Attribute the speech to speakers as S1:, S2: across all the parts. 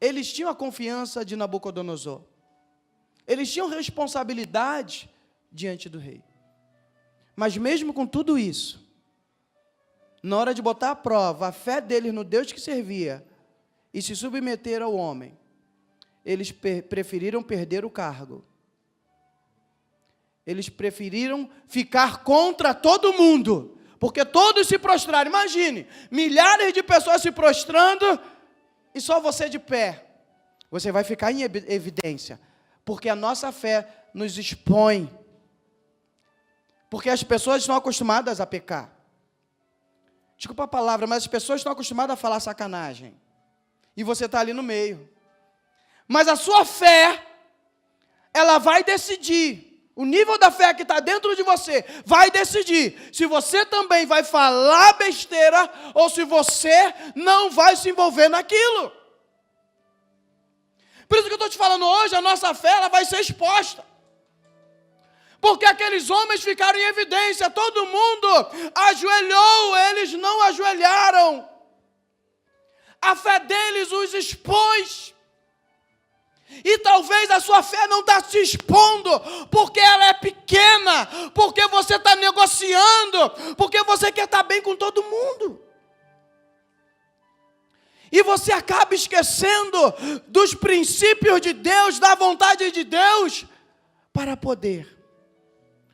S1: eles tinham a confiança de Nabucodonosor. Eles tinham responsabilidade diante do rei. Mas mesmo com tudo isso, na hora de botar à prova a fé deles no Deus que servia e se submeter ao homem, eles preferiram perder o cargo. Eles preferiram ficar contra todo mundo, porque todos se prostraram. Imagine, milhares de pessoas se prostrando e só você de pé. Você vai ficar em evidência, porque a nossa fé nos expõe. Porque as pessoas estão acostumadas a pecar. Desculpa a palavra, mas as pessoas estão acostumadas a falar sacanagem. E você está ali no meio. Mas a sua fé, ela vai decidir. O nível da fé que está dentro de você vai decidir se você também vai falar besteira ou se você não vai se envolver naquilo. Por isso que eu estou te falando hoje, a nossa fé ela vai ser exposta. Porque aqueles homens ficaram em evidência, todo mundo ajoelhou, eles não ajoelharam. A fé deles os expôs. E talvez a sua fé não está se expondo, porque ela é pequena, porque você está negociando, porque você quer estar bem com todo mundo. E você acaba esquecendo dos princípios de Deus, da vontade de Deus, para poder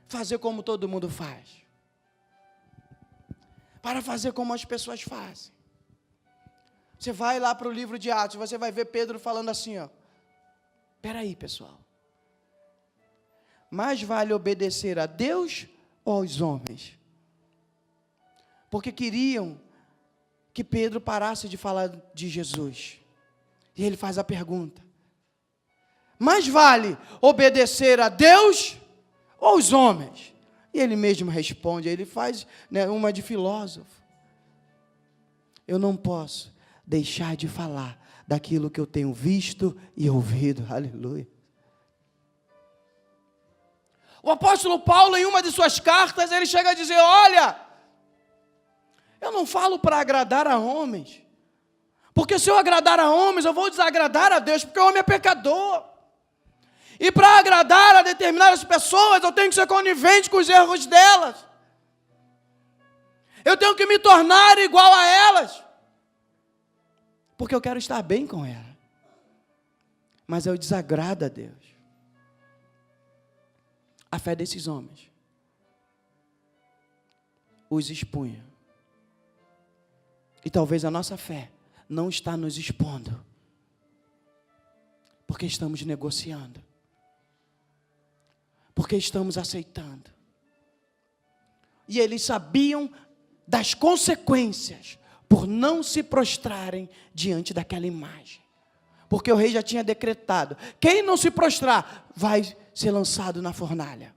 S1: fazer como todo mundo faz. Para fazer como as pessoas fazem. Você vai lá para o livro de Atos, você vai ver Pedro falando assim, ó. Espera aí, pessoal. Mais vale obedecer a Deus ou aos homens? Porque queriam que Pedro parasse de falar de Jesus. E ele faz a pergunta. Mais vale obedecer a Deus ou aos homens? E ele mesmo responde, ele faz uma de filósofo. Eu não posso deixar de falar daquilo que eu tenho visto e ouvido. Aleluia. O apóstolo Paulo, em uma de suas cartas, ele chega a dizer, olha, eu não falo para agradar a homens, porque se eu agradar a homens, eu vou desagradar a Deus, porque o homem é pecador. E para agradar a determinadas pessoas, eu tenho que ser conivente com os erros delas. Eu tenho que me tornar igual a elas. Porque eu quero estar bem com ela. Mas eu desagrado a Deus. A fé desses homens os expunha. E talvez a nossa fé não está nos expondo. Porque estamos negociando. Porque estamos aceitando. E eles sabiam das consequências por não se prostrarem diante daquela imagem. Porque o rei já tinha decretado, quem não se prostrar vai ser lançado na fornalha.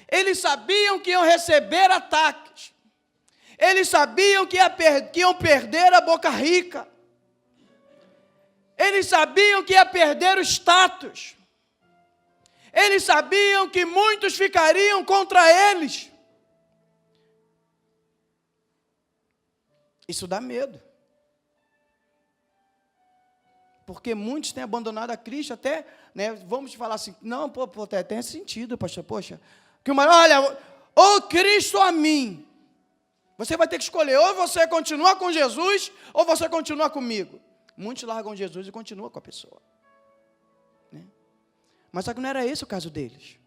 S1: Eles sabiam que iam receber ataques. Eles sabiam que iam perder a boca rica. Eles sabiam que ia perder o status. Eles sabiam que muitos ficariam contra eles. Isso dá medo. Porque muitos têm abandonado a Cristo, até, vamos falar assim, não, tem sentido, pastor, poxa, que o maior, olha, ou Cristo a mim, você vai ter que escolher, ou você continua com Jesus, ou você continua comigo. Muitos largam Jesus e continuam com a pessoa. Mas só que não era esse o caso deles.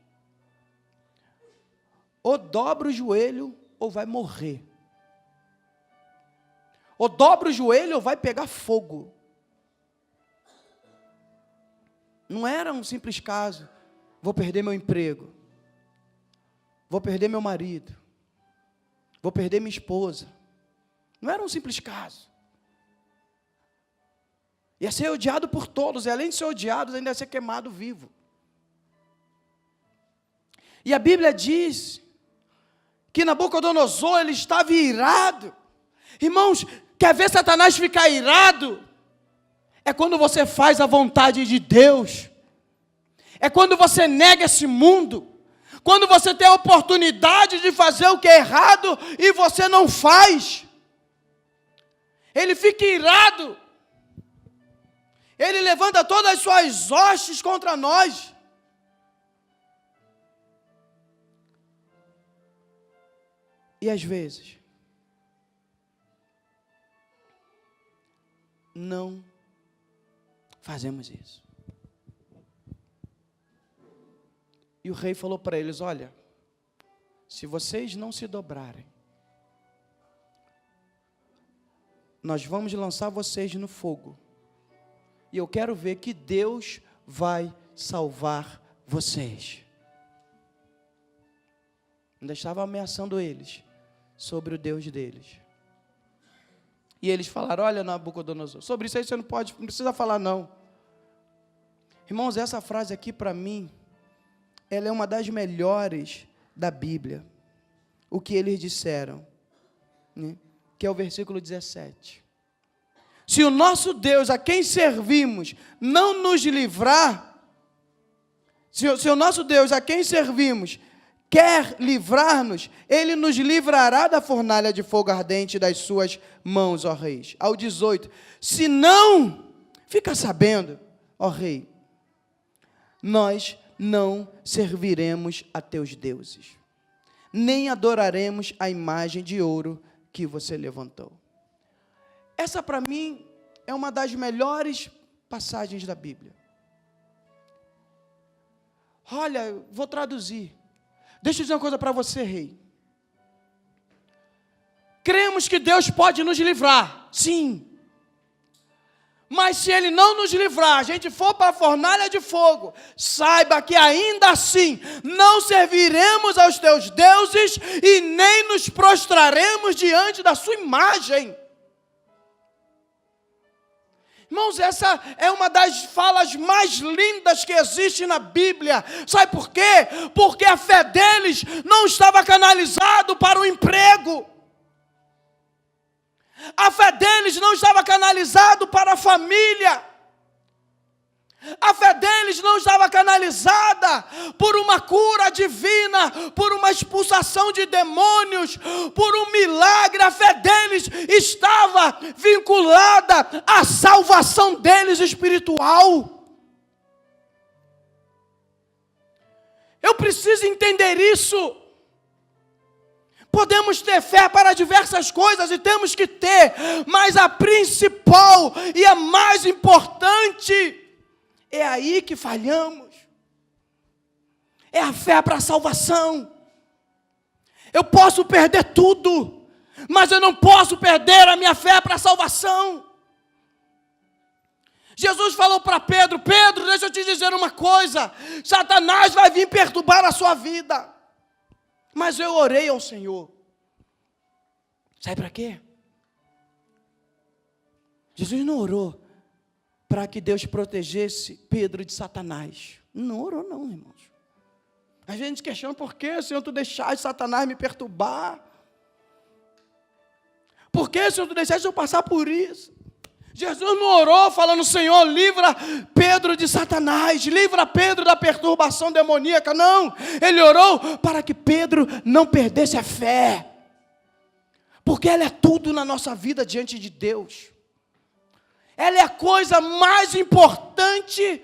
S1: Ou dobra o joelho, ou vai morrer. Ou dobra o joelho, ou vai pegar fogo. Não era um simples caso, vou perder meu emprego, vou perder meu marido, vou perder minha esposa. Não era um simples caso. Ia ser odiado por todos, e além de ser odiado, ainda ia ser queimado vivo. E a Bíblia diz que Nabucodonosor, ele estava irado. Irmãos, quer ver Satanás ficar irado? É quando você faz a vontade de Deus. É quando você nega esse mundo. Quando você tem a oportunidade de fazer o que é errado e você não faz. Ele fica irado. Ele levanta todas as suas hostes contra nós. E às vezes, não fazemos isso. E o rei falou para eles: olha, se vocês não se dobrarem, nós vamos lançar vocês no fogo. E eu quero ver que Deus vai salvar vocês. Ainda estava ameaçando eles sobre o Deus deles. E eles falaram: olha, Nabucodonosor, sobre isso aí você não precisa falar não. Irmãos, essa frase aqui para mim, ela é uma das melhores da Bíblia. O que eles disseram, né? Que é o versículo 17. Se o nosso Deus, a quem servimos, não nos livrar, se o nosso Deus, a quem servimos, quer livrar-nos, Ele nos livrará da fornalha de fogo ardente das suas mãos, ó reis. Ao 18, se não, fica sabendo, ó rei, nós não serviremos a teus deuses, nem adoraremos a imagem de ouro que você levantou. Essa para mim é uma das melhores passagens da Bíblia. Olha, vou traduzir. Deixa eu dizer uma coisa para você, rei. Cremos que Deus pode nos livrar, sim. Mas se Ele não nos livrar, a gente for para a fornalha de fogo, saiba que ainda assim não serviremos aos teus deuses e nem nos prostraremos diante da sua imagem. Irmãos, essa é uma das falas mais lindas que existe na Bíblia. Sabe por quê? Porque a fé deles não estava canalizada para o emprego. A fé deles não estava canalizada para a família. A fé deles não estava canalizada por uma cura divina, por uma expulsação de demônios, por um milagre. A fé deles estava vinculada à salvação deles espiritual. Eu preciso entender isso. Podemos ter fé para diversas coisas e temos que ter, mas a principal e a mais importante, é aí que falhamos. É a fé para a salvação. Eu posso perder tudo, mas eu não posso perder a minha fé para a salvação. Jesus falou para Pedro: Pedro, deixa eu te dizer uma coisa, Satanás vai vir perturbar a sua vida. Mas eu orei ao Senhor. Sabe para quê? Jesus não orou para que Deus protegesse Pedro de Satanás. Não orou não, irmãos. A gente questiona: por que, Senhor, tu deixaste Satanás me perturbar? Por que, Senhor, tu deixaste eu passar por isso? Jesus não orou falando: Senhor, livra Pedro de Satanás, livra Pedro da perturbação demoníaca. Não, ele orou para que Pedro não perdesse a fé. Porque ela é tudo na nossa vida diante de Deus. Ela é a coisa mais importante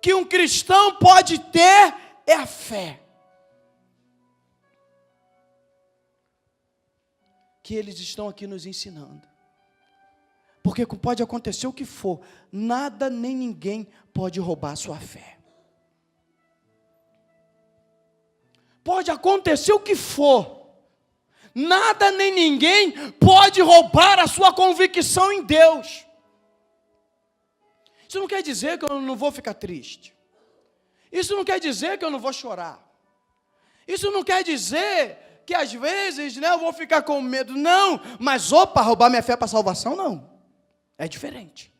S1: que um cristão pode ter, é a fé. Que eles estão aqui nos ensinando. Porque pode acontecer o que for, nada nem ninguém pode roubar a sua fé. Pode acontecer o que for, nada nem ninguém pode roubar a sua convicção em Deus. Isso não quer dizer que eu não vou ficar triste. Isso não quer dizer que eu não vou chorar. Isso não quer dizer que às vezes, eu vou ficar com medo. Não, mas roubar minha fé para a salvação, não. É diferente.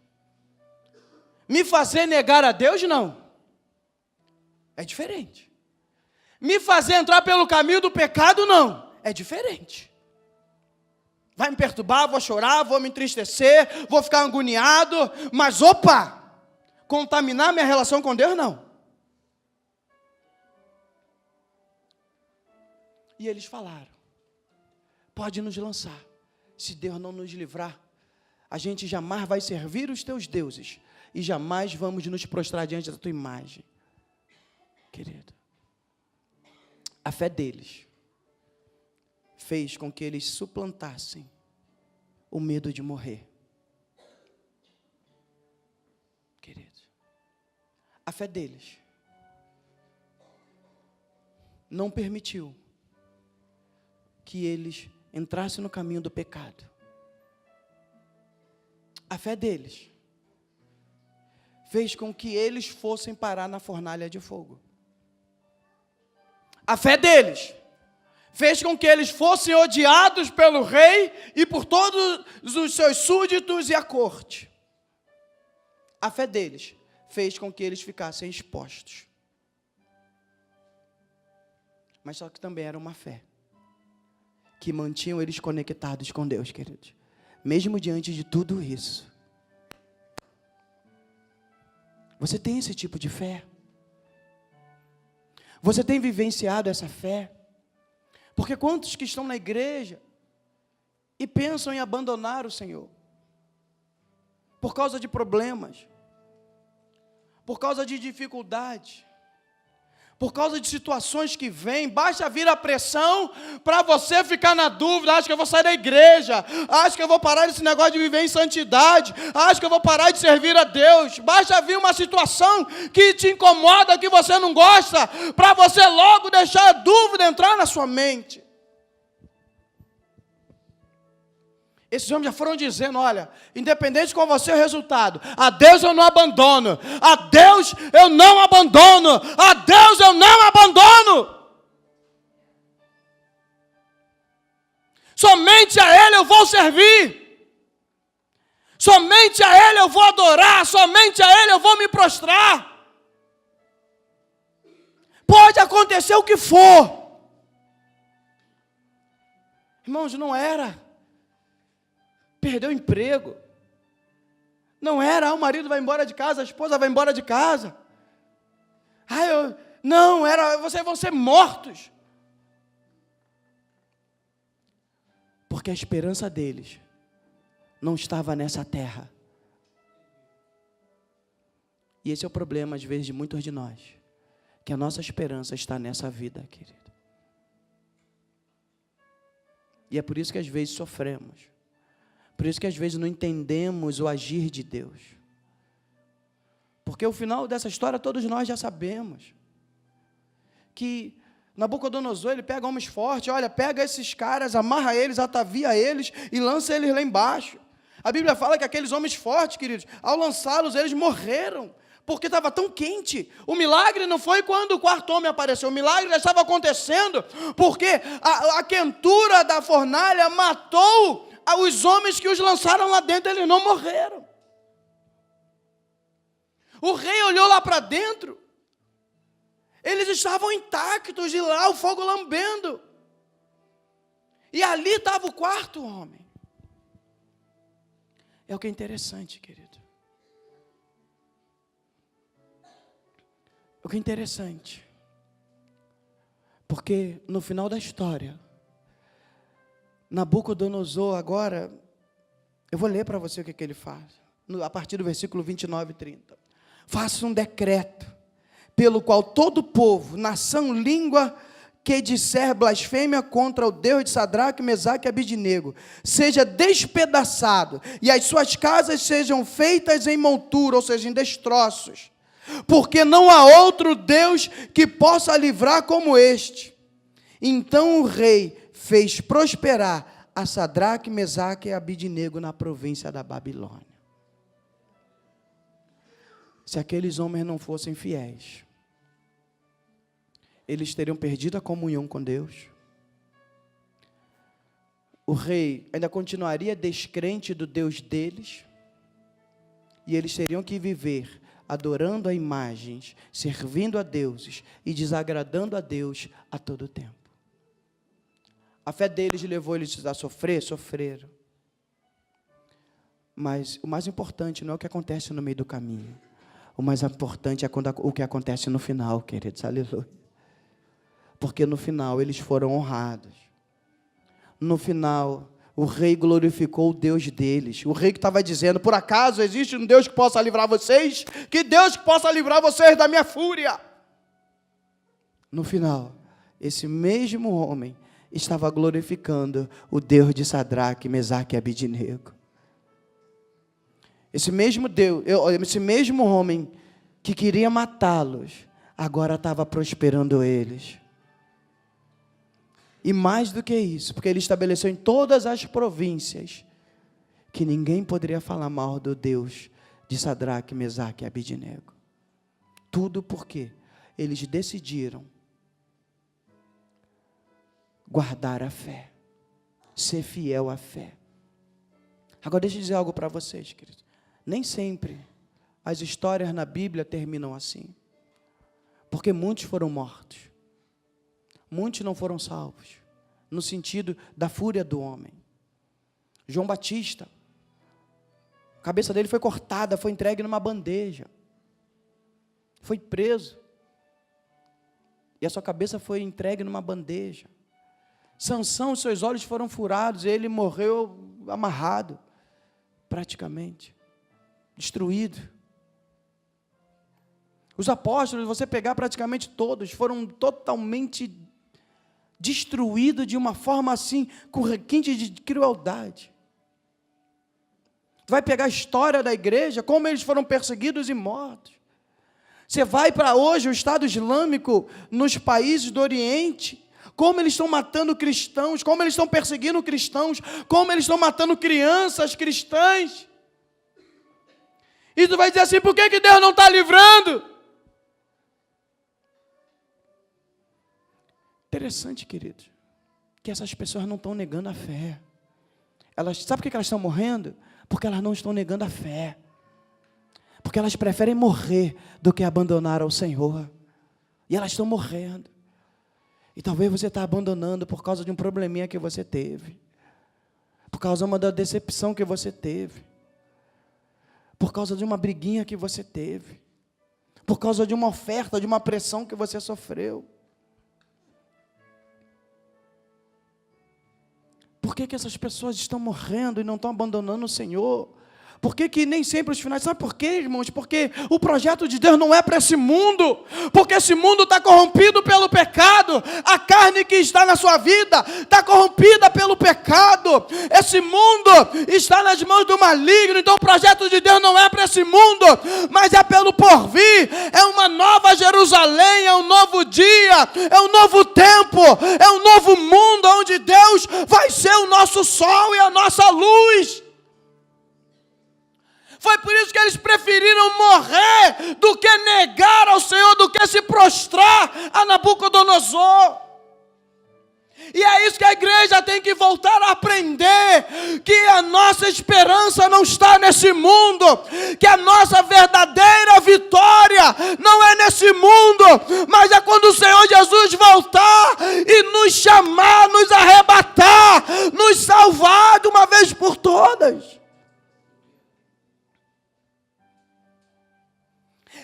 S1: Me fazer negar a Deus, não. É diferente. Me fazer entrar pelo caminho do pecado, não. É diferente. Vai me perturbar, vou chorar, vou me entristecer, vou ficar agoniado, mas contaminar minha relação com Deus, não. E eles falaram: pode nos lançar, se Deus não nos livrar, a gente jamais vai servir os teus deuses, e jamais vamos nos prostrar diante da tua imagem. Querido, a fé deles fez com que eles suplantassem o medo de morrer. Querido, a fé deles não permitiu que eles entrassem no caminho do pecado. A fé deles fez com que eles fossem parar na fornalha de fogo. A fé deles fez com que eles fossem odiados pelo rei e por todos os seus súditos e a corte. A fé deles fez com que eles ficassem expostos. Mas só que também era uma fé que mantinham eles conectados com Deus, queridos. Mesmo diante de tudo isso. Você tem esse tipo de fé? Você tem vivenciado essa fé? Porque quantos que estão na igreja e pensam em abandonar o Senhor? Por causa de problemas, por causa de dificuldade, por causa de situações que vêm, basta vir a pressão para você ficar na dúvida, acho que eu vou sair da igreja, acho que eu vou parar desse negócio de viver em santidade, acho que eu vou parar de servir a Deus, basta vir uma situação que te incomoda, que você não gosta, para você logo deixar a dúvida entrar na sua mente. Esses homens já foram dizendo, olha, independente de qual vai ser o resultado, a Deus eu não abandono, a Deus eu não abandono, a Deus eu não abandono. Somente a Ele eu vou servir, somente a Ele eu vou adorar, somente a Ele eu vou me prostrar. Pode acontecer o que for. Irmãos, não era perdeu o emprego. Não era, o marido vai embora de casa, a esposa vai embora de casa. Não, era, vocês vão ser mortos. Porque a esperança deles não estava nessa terra. E esse é o problema, às vezes, de muitos de nós. Que a nossa esperança está nessa vida, querido. E é por isso que às vezes sofremos. Por isso que às vezes não entendemos o agir de Deus. Porque o final dessa história todos nós já sabemos. Que Nabucodonosor, ele pega homens fortes, olha, pega esses caras, amarra eles, atavia eles e lança eles lá embaixo. A Bíblia fala que aqueles homens fortes, queridos, ao lançá-los, eles morreram. Porque estava tão quente. O milagre não foi quando o quarto homem apareceu. O milagre já estava acontecendo. Porque a quentura da fornalha matou os homens que os lançaram lá dentro, eles não morreram. O rei olhou lá para dentro, eles estavam intactos, e lá o fogo lambendo. E ali estava o quarto homem. É o que é interessante, querido. O que é interessante. Porque no final da história, Nabucodonosor agora, eu vou ler para você o que ele faz, a partir do versículo 29 e 30. Faça um decreto, pelo qual todo povo, nação, língua, que disser blasfêmia contra o Deus de Sadraque, Mesaque e Abidnego, seja despedaçado, e as suas casas sejam feitas em montura, ou seja, em destroços, porque não há outro Deus que possa livrar como este. Então o rei fez prosperar a Sadraque, Mesaque e Abidnego na província da Babilônia. Se aqueles homens não fossem fiéis, eles teriam perdido a comunhão com Deus. O rei ainda continuaria descrente do Deus deles, e eles teriam que viver adorando a imagens, servindo a deuses e desagradando a Deus a todo tempo. A fé deles levou eles a sofrer, sofreram. Mas o mais importante não é o que acontece no meio do caminho. O mais importante é o que acontece no final, queridos, aleluia. Porque no final eles foram honrados. No final o rei glorificou o Deus deles. O rei que estava dizendo, por acaso existe um Deus que possa livrar vocês? Que Deus que possa livrar vocês da minha fúria. No final, esse mesmo homem estava glorificando o Deus de Sadraque, Mesaque e Abidnego. Esse mesmo Deus, esse mesmo homem que queria matá-los, agora estava prosperando eles. E mais do que isso, porque ele estabeleceu em todas as províncias que ninguém poderia falar mal do Deus de Sadraque, Mesaque e Abidnego. Tudo porque eles decidiram guardar a fé, ser fiel à fé. Agora deixa eu dizer algo para vocês, queridos. Nem sempre as histórias na Bíblia terminam assim. Porque muitos foram mortos. Muitos não foram salvos, no sentido da fúria do homem. João Batista, a cabeça dele foi cortada, foi entregue numa bandeja, foi preso, e a sua cabeça foi entregue numa bandeja. Sansão, seus olhos foram furados, ele morreu amarrado, praticamente, destruído. Os apóstolos, você pegar praticamente todos, foram totalmente destruído de uma forma assim, com requinte de crueldade. Vai pegar a história da igreja, como eles foram perseguidos e mortos. Você vai para hoje o Estado Islâmico nos países do Oriente, como eles estão matando cristãos, como eles estão perseguindo cristãos, como eles estão matando crianças cristãs. E tu vai dizer assim, por que Deus não está livrando? Interessante, queridos, que essas pessoas não estão negando a fé. Sabe por que elas estão morrendo? Porque elas não estão negando a fé. Porque elas preferem morrer do que abandonar ao Senhor. E elas estão morrendo. E talvez você está abandonando por causa de um probleminha que você teve. Por causa de uma decepção que você teve. Por causa de uma briguinha que você teve. Por causa de uma oferta, de uma pressão que você sofreu. Por que essas pessoas estão morrendo e não estão abandonando o Senhor? Por que nem sempre os finais? Sabe por quê, irmãos? Porque o projeto de Deus não é para esse mundo. Porque esse mundo está corrompido pelo pecado. A carne que está na sua vida está corrompida pelo pecado. Esse mundo está nas mãos do maligno. Então o projeto de Deus não é para esse mundo, mas é pelo porvir. É uma nova Jerusalém, é um novo dia, é um novo tempo, é um novo mundo onde Deus vai ser o nosso sol e a nossa luz. Foi por isso que eles preferiram morrer do que negar ao Senhor, do que se prostrar a Nabucodonosor. E é isso que a igreja tem que voltar a aprender, que a nossa esperança não está nesse mundo, que a nossa verdadeira vitória não é nesse mundo, mas é quando o Senhor Jesus voltar e nos chamar, nos arrebatar, nos salvar de uma vez por todas.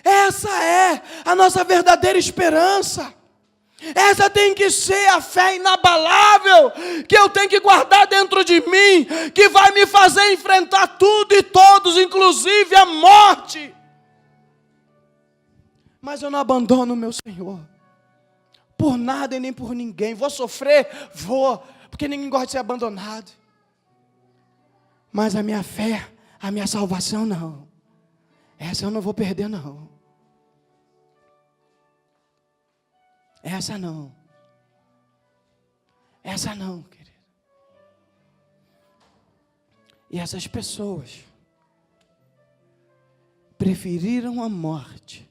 S1: Essa é a nossa verdadeira esperança. Essa tem que ser a fé inabalável que eu tenho que guardar dentro de mim, que vai me fazer enfrentar tudo e todos, inclusive a morte. Mas eu não abandono o meu Senhor, por nada e nem por ninguém. Vou sofrer? Vou, porque ninguém gosta de ser abandonado. Mas a minha fé, a minha salvação não. Essa eu não vou perder não. Essa não. Essa não, querido. E essas pessoas preferiram a morte